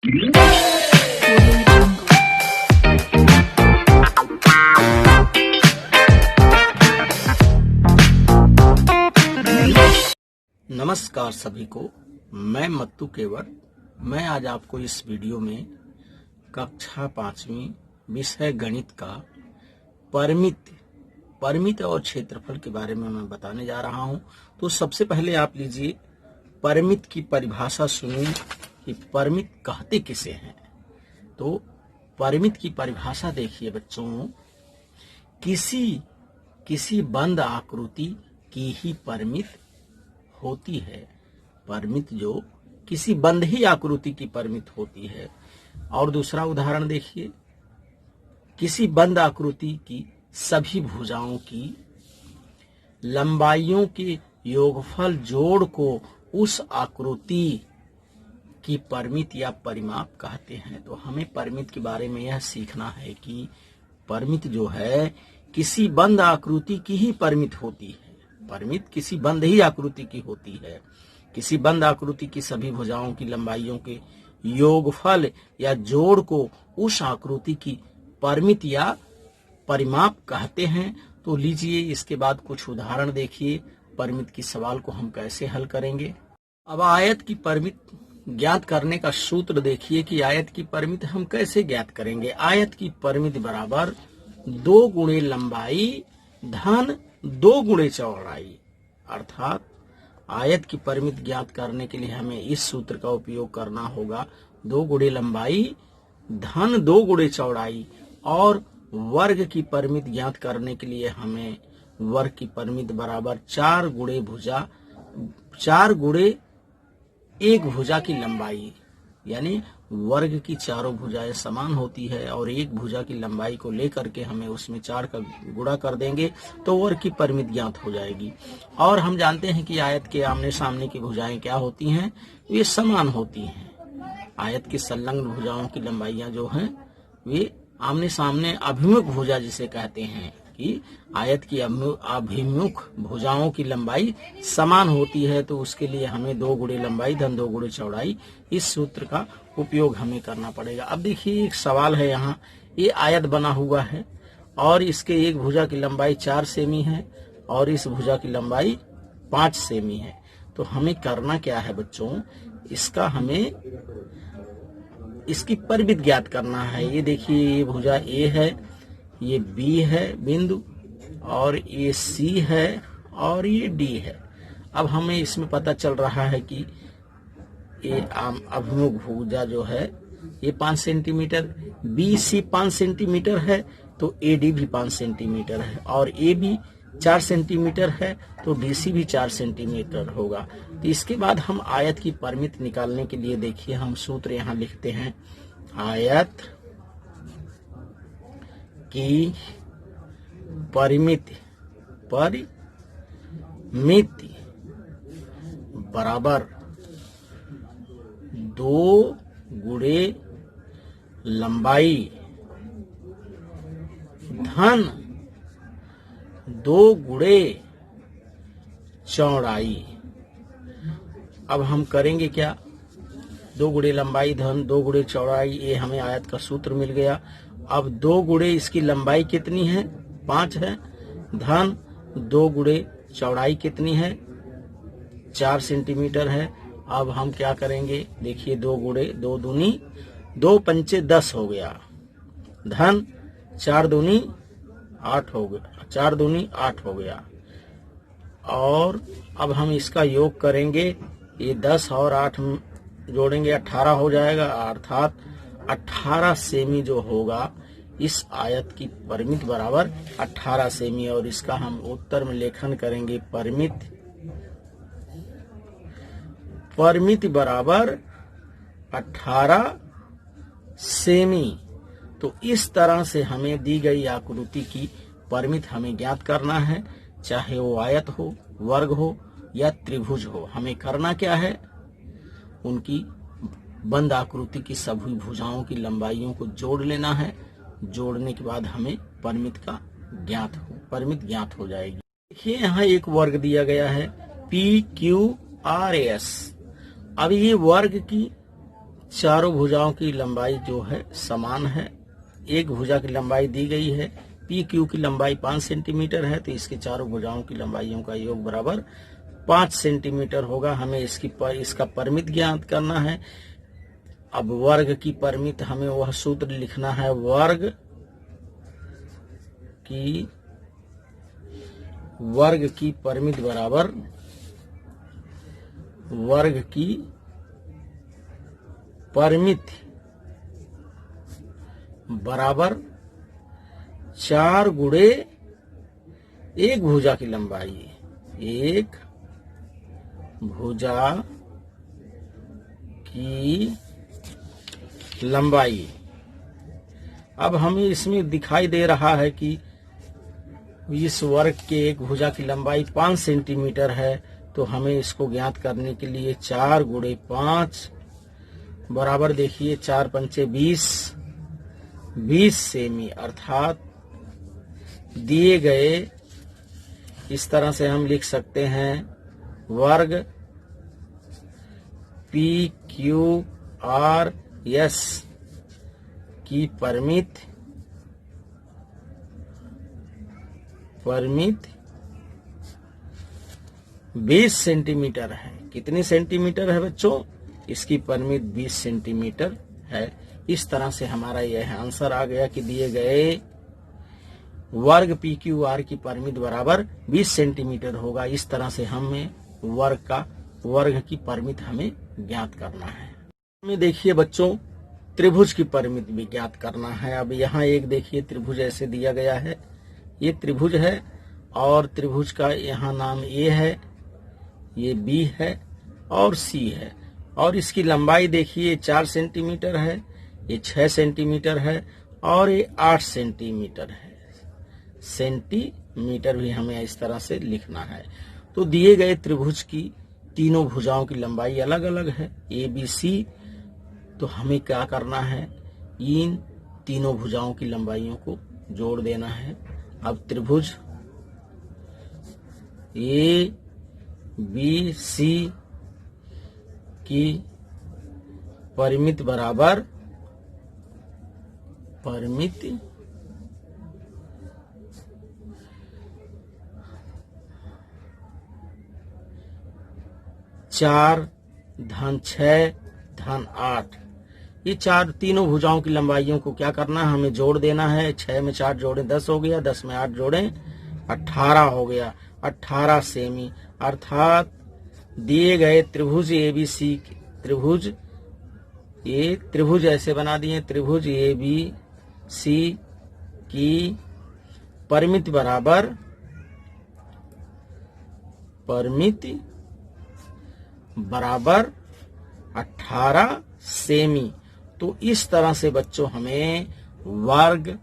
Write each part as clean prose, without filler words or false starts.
नमस्कार सभी को, मैं मत्तू केवट। मैं आज आपको इस वीडियो में कक्षा 5वीं विषय गणित का परिमित और क्षेत्रफल के बारे में मैं बताने जा रहा हूं। तो सबसे पहले आप लीजिए परिमित की परिभाषा सुनिए कि परिमित कहते किसे हैं। तो परिमित की परिभाषा देखिए बच्चों, किसी बंद आकृति की ही परिमित होती है। परिमित जो किसी बंद ही आकृति की परिमित होती है। और दूसरा उदाहरण देखिए, किसी बंद आकृति की सभी भुजाओं की लंबाइयों के योगफल जोड़ को उस आकृति की परिमित या परिमाप कहते हैं। तो हमें परिमित के बारे में यह सीखना है कि परिमित जो है किसी बंद आकृति की ही परिमित होती है। परिमित किसी बंद ही आकृति की होती है। किसी बंद आकृति की सभी भुजाओं की लंबाइयों के योगफल या जोड़ को उस आकृति की परिमित या परिमाप कहते हैं। तो लीजिए इसके बाद कुछ उदाहरण देखिए, परिमित की सवाल को हम कैसे हल करेंगे। अब आयत की परिमित ज्ञात करने का सूत्र देखिए कि आयत की परिमित हम कैसे ज्ञात करेंगे। आयत की परिमित बराबर 2 गुणे लंबाई धन 2 गुणे चौड़ाई। अर्थात आयत की परिमित ज्ञात करने के लिए हमें इस सूत्र का उपयोग करना होगा। 2 गुणे लंबाई धन 2 गुणे चौड़ाई। और वर्ग की परिमित ज्ञात करने के लिए हमें वर्ग की परिमित बराबर 4 गुणे 1 भुजा की लंबाई, यानी वर्ग की चारों भुजाएं समान होती है और एक भुजा की लंबाई को लेकर के हमें उसमें 4 का गुणा कर देंगे तो वर्ग की परिमित ज्ञात हो जाएगी। और हम जानते हैं कि आयत के आमने सामने की भुजाएं क्या होती हैं, वे समान होती हैं। आयत की संलग्न भुजाओं की लंबाइयां जो हैं वे आमने सामने अभिमुख भुजा जिसे कहते हैं कि आयत की अभिमुख भुजाओं की लंबाई समान होती है। तो उसके लिए हमें 2 गुणे लंबाई धन 2 गुणे चौड़ाई इस सूत्र का उपयोग हमें करना पड़ेगा। अब देखिए एक सवाल है, यहाँ ये आयत बना हुआ है और इसके एक भुजा की लंबाई 4 सेमी है और इस भुजा की लंबाई 5 सेमी है। तो हमें करना क्या है बच्चों, इसकी परिमित ज्ञात करना है। ये देखिए, ये भुजा ए है, ये बी है बिंदु, और ये सी है और ये डी है। अब हमें इसमें पता चल रहा है कि ये अभिमुख भुजा जो है ये 5 सेंटीमीटर, बी सी 5 सेंटीमीटर है तो ए डी भी 5 सेंटीमीटर है, और ए बी 4 सेंटीमीटर है तो डी सी भी 4 सेंटीमीटर होगा। तो इसके बाद हम आयत की परिमित निकालने के लिए देखिए हम सूत्र यहाँ लिखते हैं। आयत की परिमित बराबर 2 गुणे लंबाई धन 2 गुणे चौड़ाई। अब हम करेंगे क्या, 2 गुणे लंबाई धन 2 गुणे चौड़ाई, ये हमें आयत का सूत्र मिल गया। अब 2 गुणे इसकी लंबाई कितनी है, 5 है, धन 2 गुणे चौड़ाई कितनी है, 4 सेंटीमीटर है। अब हम क्या करेंगे, देखिए 2 गुणे 2 दूनी 2 पंचे 10 हो गया, धन 4 दूनी 8 हो गया, 4 दूनी 8 हो गया। और अब हम इसका योग करेंगे, ये 10 और 8 जोड़ेंगे 18 हो जाएगा। अर्थात 18 सेमी जो होगा इस आयत की परिमित बराबर 18 सेमी। और इसका हम उत्तर में लेखन करेंगे, परिमित बराबर 18 सेमी। तो इस तरह से हमें दी गई आकृति की परिमित हमें ज्ञात करना है, चाहे वो आयत हो, वर्ग हो या त्रिभुज हो। हमें करना क्या है, उनकी बंद आकृति की सभी भुजाओं की लंबाइयों को जोड़ लेना है। जोड़ने के बाद हमें परिमित ज्ञात हो जाएगी। देखिए यहाँ एक वर्ग दिया गया है PQRS। अब ये वर्ग की चारों भुजाओं की लंबाई जो है समान है। एक भुजा की लंबाई दी गई है, पी क्यू की लंबाई 5 सेंटीमीटर है, तो इसके चारों भुजाओं की लंबाइयों का योग बराबर 5 सेंटीमीटर होगा। हमें इसका परिमित ज्ञात करना है। अब वर्ग की परिमित हमें वह सूत्र लिखना है, वर्ग की परिमित बराबर वर्ग की परिमित बराबर 4 गुणे एक भुजा की लंबाई, एक भुजा की लंबाई। अब हमें इसमें दिखाई दे रहा है कि इस वर्ग के एक भुजा की लंबाई 5 सेंटीमीटर है, तो हमें इसको ज्ञात करने के लिए 4 गुणे 5 बराबर, देखिए 4 पंचे 20 सेमी, अर्थात दिए गए इस तरह से हम लिख सकते हैं, वर्ग पी क्यू आर एस की परिमित 20 सेंटीमीटर है। कितनी सेंटीमीटर है बच्चों? इसकी परिमित 20 सेंटीमीटर है। इस तरह से हमारा यह आंसर आ गया कि दिए गए वर्ग पी क्यू आर की परिमित बराबर 20 सेंटीमीटर होगा। इस तरह से हमें वर्ग की परिमित हमें ज्ञात करना है। हमें देखिए बच्चों, त्रिभुज की परिमित भी ज्ञात करना है। अब यहाँ एक देखिए त्रिभुज ऐसे दिया गया है, ये त्रिभुज है और त्रिभुज का यहाँ नाम ए है, ये बी है और सी है, और इसकी लंबाई देखिए 4 सेंटीमीटर है, ये 6 सेंटीमीटर है और ये 8 सेंटीमीटर है। सेंटीमीटर भी हमें इस तरह से लिखना है। तो दिए गए त्रिभुज की तीनों भुजाओं की लंबाई अलग अलग है, ए बी सी। तो हमें क्या करना है, इन तीनों भुजाओं की लंबाइयों को जोड़ देना है। अब त्रिभुज ए बी सी की परिमित बराबर 4 धन 6 धन 8, ये तीनों भुजाओं की लंबाइयों को क्या करना है, हमें जोड़ देना है। 6 में 4 जोड़े 10 हो गया, 10 में 8 जोड़े 18 हो गया, 18 सेमी। अर्थात दिए गए त्रिभुज एबीसी, त्रिभुज ऐसे बना दिए, त्रिभुज ए बी सी की परिमित बराबर 18 सेमी। तो इस तरह से बच्चों हमें वर्ग,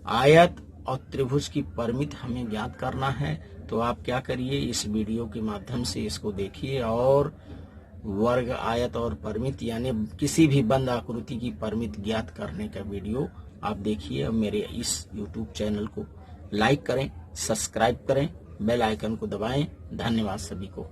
आयत और त्रिभुज की परिमित हमें ज्ञात करना है। तो आप क्या करिए, इस वीडियो के माध्यम से इसको देखिए और वर्ग, आयत और परिमित यानी किसी भी बंद आकृति की परिमित ज्ञात करने का वीडियो आप देखिए। और मेरे इस YouTube चैनल को लाइक करें, सब्सक्राइब करें, बेल आइकन को दबाएं। धन्यवाद सभी को।